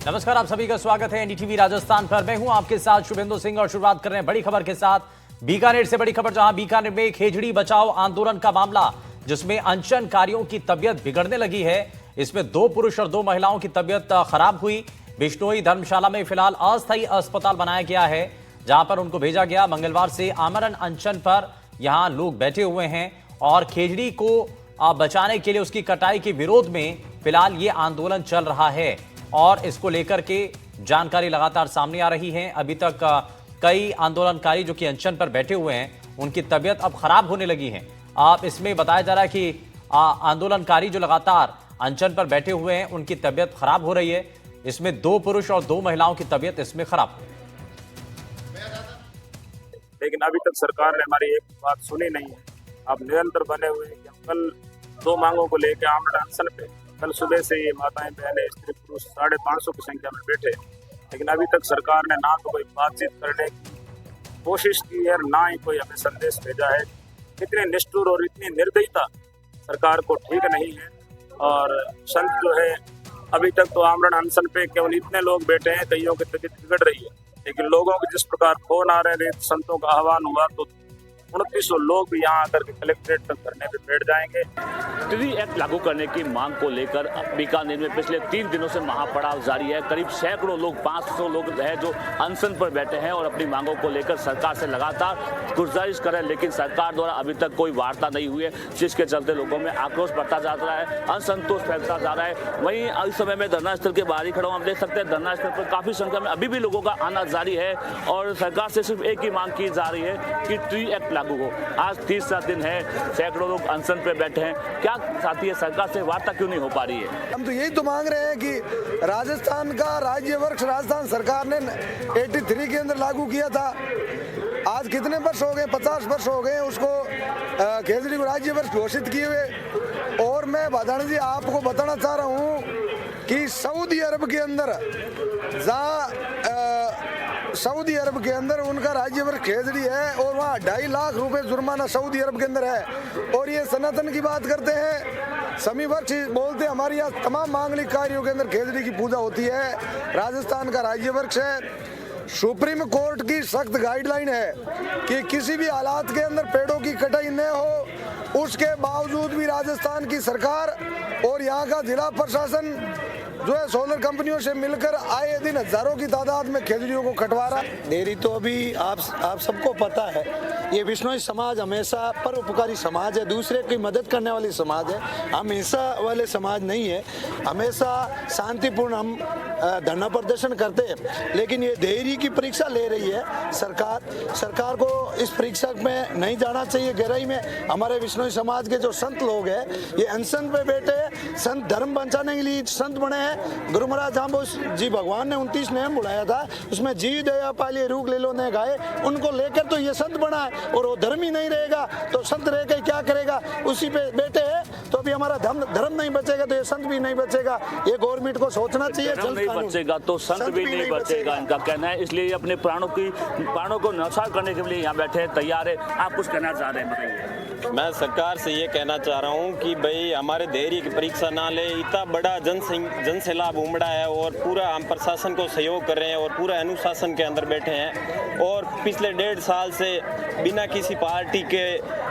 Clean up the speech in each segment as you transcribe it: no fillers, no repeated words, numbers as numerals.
नमस्कार, आप सभी का स्वागत है एनडीटीवी राजस्थान पर। मैं हूं आपके साथ शुभेंदु सिंह और शुरुआत कर रहे हैं बड़ी खबर के साथ। बीकानेर से बड़ी खबर, जहां बीकानेर में खेजड़ी बचाओ आंदोलन का मामला, जिसमें अनशनकारियों की तबीयत बिगड़ने लगी है। इसमें 2 पुरुष और 2 महिलाओं की तबीयत खराब हुई। बिश्नोई धर्मशाला में फिलहाल अस्थायी अस्पताल बनाया गया है, जहां पर उनको भेजा गया। मंगलवार से आमरण अनशन पर यहां लोग बैठे हुए हैं और खेजड़ी को बचाने के लिए उसकी कटाई के विरोध में फिलहाल ये आंदोलन चल रहा है और इसको लेकर के जानकारी लगातार सामने आ रही है। अभी तक कई आंदोलनकारी जो कि अनशन पर बैठे हुए हैं, उनकी तबीयत अब खराब होने लगी है। आप इसमें बताया जा रहा है कि आंदोलनकारी जो लगातार अनशन पर बैठे हुए हैं, उनकी तबीयत खराब हो रही है। इसमें 2 पुरुष और 2 महिलाओं की तबीयत इसमें खराब। लेकिन अभी तक सरकार ने हमारी एक बात सुनी नहीं है। आप निरंतर बने हुए हैं कि हम कल 2 मांगों को लेकर आमरण अनशन पे कल सुबह से ये माताएं बहनें स्त्री पुरुष 550 की संख्या में बैठे, लेकिन अभी तक सरकार ने ना तो कोई बातचीत करने की कोशिश की है, ना ही कोई हमें संदेश भेजा है। इतने निष्ठुर और इतनी निर्दयता सरकार को ठीक नहीं है। और संत जो है, अभी तक तो आमरण अनशन पे केवल इतने लोग बैठे हैं, कईयों की तबीयत बिगड़ रही है, लेकिन लोगों को जिस प्रकार फोन आ रहे थे, संतों का आह्वान हुआ तो 2900 लोग भी यहाँ आकर के कलेक्ट्रेट तक करने पे बैठ जाएंगे। 3 एक्ट लागू करने की मांग को लेकर बीकानेर में पिछले 3 दिनों से महापड़ाव जारी है। करीब सैकड़ों लोग, 500 लोग हैं जो अनशन पर बैठे हैं और अपनी मांगों को लेकर सरकार से लगातार गुजारिश कर रहे हैं, लेकिन सरकार द्वारा अभी तक कोई वार्ता नहीं हुई है, जिसके चलते लोगों में आक्रोश बढ़ता जा रहा है, असंतोष फैलता जा रहा है। वहीं इस समय में धरना स्थल के बाहर ही खड़ा हूं, आप देख सकते हैं धरना स्थल पर काफी संख्या में अभी भी लोगों का आना जारी है और सरकार से सिर्फ एक ही मांग की जा रही है कि 3 एक्ट लागू हो। आज 30 दिन है, सैकड़ों लोग अनशन पे बैठे हैं। क्या साथी है, सरकार से वार्ता क्यों नहीं हो पा रही है? हम तो यही तो मांग रहे हैं कि राजस्थान का राज्य वर्ष राजस्थान सरकार ने 83 के अंदर लागू किया था। आज कितने वर्ष हो गए, 50 वर्ष हो गए उसको खेजड़ी को राज्य वर्ष घोषित किए हुए। और मैं भादानी जी आपको बताना चाह रहा हूँ कि सऊदी अरब के अंदर उनका राज्य वर्ष खेजड़ी है और वहाँ 2.5 लाख रुपए जुर्माना सऊदी अरब के अंदर है। और ये सनातन की बात करते हैं, समी वर्ष बोलते हैं हमारे यहाँ तमाम मांगलिक कार्यों के अंदर खेजड़ी की पूजा होती है। राजस्थान का राज्य वर्ष है। सुप्रीम कोर्ट की सख्त गाइडलाइन है कि किसी भी हालात के अंदर पेड़ों की कटाई न हो। उसके बावजूद भी राजस्थान की सरकार और यहाँ का जिला प्रशासन जो है सोलर कंपनियों से मिलकर आए दिन हजारों की तादाद में खेजड़ियों को कटवा रहा है। देरी तो अभी आप सबको पता है, ये बिश्नोई समाज हमेशा परोपकारी समाज है, दूसरे की मदद करने वाली समाज है, हम हिंसा वाले समाज नहीं है। हमेशा शांतिपूर्ण हम धरना प्रदर्शन करते हैं, लेकिन ये देरी की परीक्षा ले रही है सरकार को इस परीक्षा में नहीं जाना चाहिए गहराई में। हमारे बिश्नोई समाज के जो संत लोग हैं, ये अनशन पे बैठे संत धर्म बचाने के लिए संत बने हैं। गुरु महाराज जाम्बोस जी भगवान ने 29 नियम बुलाया था, उसमें जी दया पालिए रूख ले लो ने गाए, उनको लेकर तो ये संत बना है। और वो धर्म ही नहीं रहेगा तो संत रह के क्या करेगा? उसी पे बैठे हैं तो अभी हमारा धर्म नहीं बचेगा तो ये संत भी नहीं बचेगा। ये गवर्नमेंट को सोचना चाहिए। नहीं बचेगा तो संत भी नहीं बचेगा, इनका कहना है। इसलिए अपने प्राणों को न्यौछावर करने के लिए यहाँ बैठे हैं, तैयार है। आप कुछ कहना चाह रहे हैं, बताइए। मैं सरकार से ये कहना चाह रहा हूँ कि भाई हमारे धैर्य की परीक्षा ना ले। इतना बड़ा जन सैलाब उमड़ा है और पूरा हम प्रशासन को सहयोग कर रहे हैं और पूरा अनुशासन के अंदर बैठे हैं और पिछले 1.5 साल से बिना किसी पार्टी के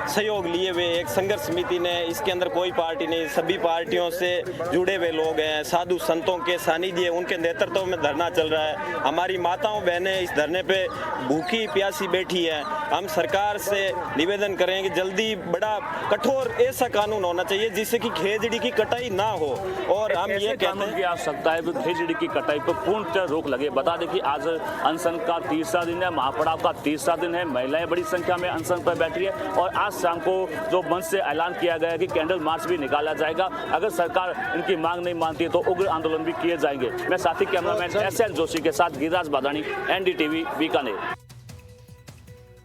सहयोग लिए हुए एक संघर्ष समिति ने, इसके अंदर कोई पार्टी नहीं, सभी पार्टियों से जुड़े हुए लोग हैं, साधु संतों के सानिध्य, उनके नेतृत्व में धरना चल रहा है। हमारी माताओं बहनें इस धरने पे भूखी प्यासी बैठी हैं। हम सरकार से निवेदन करें कि जल्दी बड़ा कठोर ऐसा कानून होना चाहिए जिससे कि खेजड़ी की कटाई ना हो। और हम ये कहते हैं कि आवश्यकता है कि खेजड़ी की कटाई पर पूर्णतः रोक लगे। बता दें कि आज अनशन का 30वां दिन है, महापड़ाव का 30वां दिन है। महिलाएं बड़ी संख्या में अनशन पर बैठी है और आज शाम को जो मंच से ऐलान किया गया है कि कैंडल मार्च भी निकाला जाएगा। अगर सरकार इनकी मांग नहीं मानती है तो उग्र आंदोलन भी किए जाएंगे। मैं साथी कैमरामैन SL जोशी के साथ गिरिराज भादानी, NDTV बीकानेर।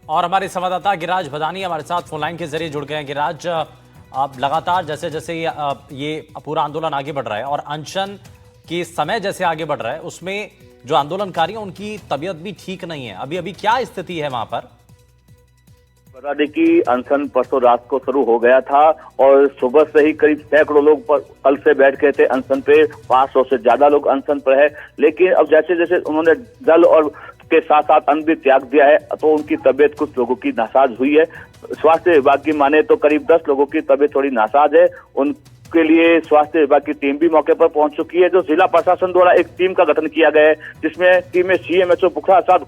और हमारे संवाददाता गिरिराज भदानी हमारे साथ फोनलाइन के जरिए जुड़ गए हैं। गिरिराज, अब लगातार जैसे जैसे ये पूरा आंदोलन आगे बढ़ रहा है और अनशन की समय जैसे आगे बढ़ रहा है, उसमें जो आंदोलनकारी हैं उनकी तबीयत भी ठीक नहीं है। अभी क्या स्थिति है वहां पर? बता दें कि अनशन परसों रात को शुरू हो गया था और सुबह से ही करीब सैकड़ों लोग कल से बैठ गए थे अनशन पे। 500 से ज्यादा लोग अनशन पर है, लेकिन अब जैसे जैसे उन्होंने जल और के साथ साथ अन्न भी त्याग दिया है तो उनकी तबीयत कुछ लोगों की नासाज हुई है। स्वास्थ्य विभाग की माने तो करीब 10 लोगों की तबीयत थोड़ी नासाज है। उनके लिए स्वास्थ्य विभाग की टीम भी मौके पर पहुंच चुकी है। जो जिला प्रशासन द्वारा एक टीम का गठन किया गया है, जिसमें टीम में सीएमएचओ पुखरा साहब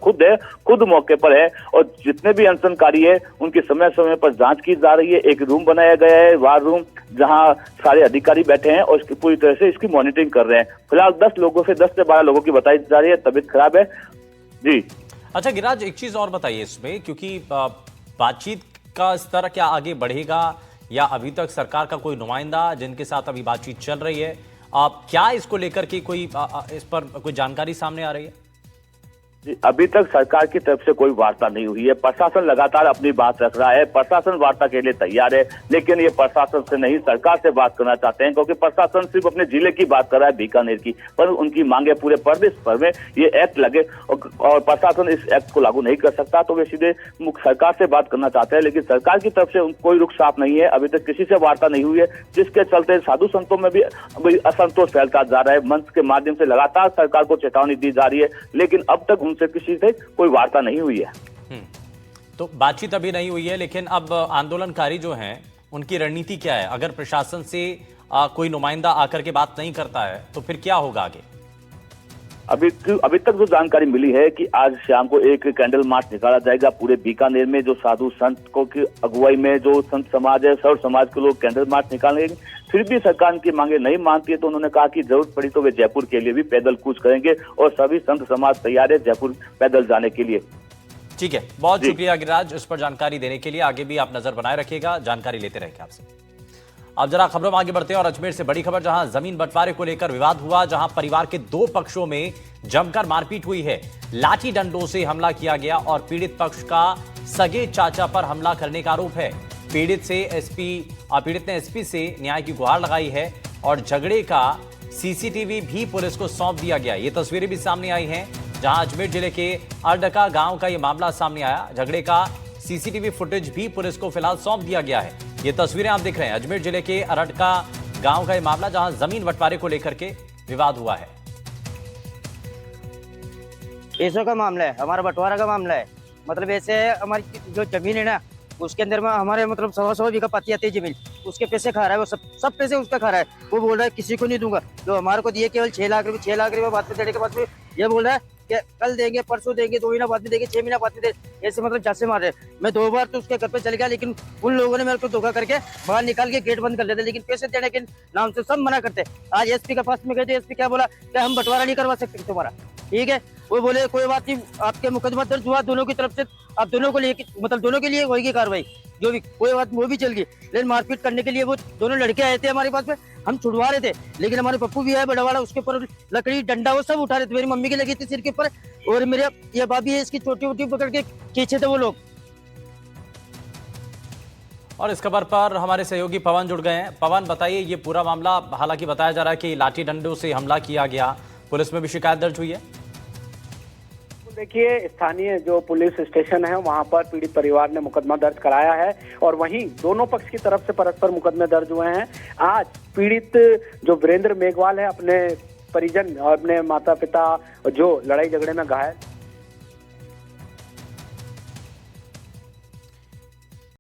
खुद मौके पर है और जितने भी अनशनकारी है उनकी समय समय पर जांच की जा रही है। एक रूम बनाया गया है, वार रूम, जहां सारे अधिकारी बैठे हैं और इसकी पूरी तरह से इसकी मॉनिटरिंग कर रहे हैं। फिलहाल 10 से 12 लोगों की बताई जा रही है तबीयत खराब है जी। अच्छा गिरिराज, एक चीज और बताइए इसमें, क्योंकि बातचीत का स्तर क्या आगे बढ़ेगा या अभी तक सरकार का कोई नुमाइंदा जिनके साथ अभी बातचीत चल रही है, क्या इसको लेकर के कोई इस पर कोई जानकारी सामने आ रही है? जी, अभी तक सरकार की तरफ से कोई वार्ता नहीं हुई है। प्रशासन लगातार अपनी बात रख रहा है, प्रशासन वार्ता के लिए तैयार है, लेकिन ये प्रशासन से नहीं सरकार से बात करना चाहते हैं, क्योंकि प्रशासन सिर्फ अपने जिले की बात कर रहा है, बीकानेर की, पर उनकी मांगे पूरे प्रदेश भर में ये एक्ट लगे और प्रशासन इस एक्ट को लागू नहीं कर सकता, तो वे सीधे सरकार से बात करना चाहते हैं। लेकिन सरकार की तरफ से कोई रुख साफ नहीं है, अभी तक किसी से वार्ता नहीं हुई है, जिसके चलते साधु संतों में भी असंतोष फैलता जा रहा है। मंच के माध्यम से लगातार सरकार को चेतावनी दी जा रही है, लेकिन अब तक उनसे किसी से कोई वार्ता नहीं हुई है। तो बातचीत अभी नहीं हुई है, लेकिन अब आंदोलनकारी जो हैं उनकी रणनीति क्या है? अगर प्रशासन से कोई नुमाइंदा आकर के बात नहीं करता है तो फिर क्या होगा आगे? अभी तक जो जानकारी मिली है कि आज शाम को एक कैंडल मार्च निकाला जाएगा पूरे बीकानेर में। जो साधु संत को की अगुवाई में जो संत समाज है, सर्व समाज के लोग कैंडल मार्च निकालेंगे। फिर भी सरकार की मांगे नहीं मानती है तो उन्होंने कहा कि जरूरत पड़ी तो वे जयपुर के लिए भी पैदल कूच करेंगे और सभी संत समाज तैयार है जयपुर पैदल जाने के लिए। ठीक है, बहुत शुक्रिया गिरिराज इस पर जानकारी देने के लिए। आगे भी आप नजर बनाए रखिएगा, जानकारी लेते रहेंगे आपसे। अब जरा खबरों में आगे बढ़ते हैं और अजमेर से बड़ी खबर, जहां जमीन बंटवारे को लेकर विवाद हुआ, जहां परिवार के 2 पक्षों में जमकर मारपीट हुई है। लाठी डंडों से हमला किया गया और पीड़ित पक्ष का सगे चाचा पर हमला करने का आरोप है। पीड़ित ने एसपी से न्याय की गुहार लगाई है और झगड़े का सीसीटीवी भी पुलिस को सौंप दिया गया। ये तस्वीरें भी सामने आई हैं, जहां अजमेर जिले के अरडका गांव का ये मामला सामने आया। झगड़े का सीसीटीवी फुटेज भी पुलिस को फिलहाल सौंप दिया गया है। ये तस्वीरें आप देख रहे हैं अजमेर जिले के अरडका गांव का ये मामला, जहां जमीन बंटवारे को लेकर के विवाद हुआ है। पैसों का मामला है, हमारा बंटवारा का मामला है। मतलब ऐसे हमारी जो जमीन है ना, उसके अंदर में हमारे मतलब 100 बीघा पाती आती है जमीन, उसके पैसे खा रहा है वो, सब पैसे उसका खा रहा है। वो बोल रहा है किसी को नहीं दूंगा, जो हमारे को दिए केवल 6 लाख रुपए, 6 लाख रुपए बात में देने के बाद में ये बोल रहा है कि कल देंगे, परसों देंगे, 2 महीना बाद में देंगे, 6 महीना बाद में देंगे, ऐसे मतलब जासे मार रहे। मैं 2 बार तो उसके घर पे चल गया, लेकिन उन लोगों ने मेरे को धोखा करके बाहर निकाल के गेट बंद कर देते, लेकिन पैसे देने के नाम से सब मना करते। आज एसपी के पास में गए थे, एसपी क्या बोला कि हम बंटवारा नहीं करवा सकते तुम्हारा, ठीक है। वो बोले कोई बात नहीं, आपके मुकदमा दर्ज हुआ दोनों की तरफ से, आप दोनों को लेके मतलब दोनों के लिए होगी कार्रवाई, जो भी कोई बात वो भी चल गई। लेकिन मारपीट करने के लिए वो दोनों लड़के आए थे हमारे पास में, हम छुड़वा रहे थे, लेकिन हमारे पप्पू भी है बड़ा वाला, उसके ऊपर लकड़ी डंडा वो सब उठा रहे थे। मेरी मम्मी की लगी थी सिर के ऊपर और मेरे ये भाभी है इसकी छोटी उटी पकड़ के खींचे थे वो लोग। और इस खबर पर हमारे सहयोगी पवन जुड़ गए हैं। पवन, बताइए ये पूरा मामला, हालांकि बताया जा रहा है कि लाठी डंडों से हमला किया गया, पुलिस में भी शिकायत दर्ज हुई है। देखिए, स्थानीय जो पुलिस स्टेशन है वहां पर पीड़ित परिवार ने मुकदमा दर्ज कराया है और वहीं दोनों पक्ष की तरफ से परस्पर मुकदमे दर्ज हुए हैं। आज पीड़ित जो वीरेंद्र मेघवाल है, अपने परिजन और अपने माता पिता जो लड़ाई झगड़े में घायल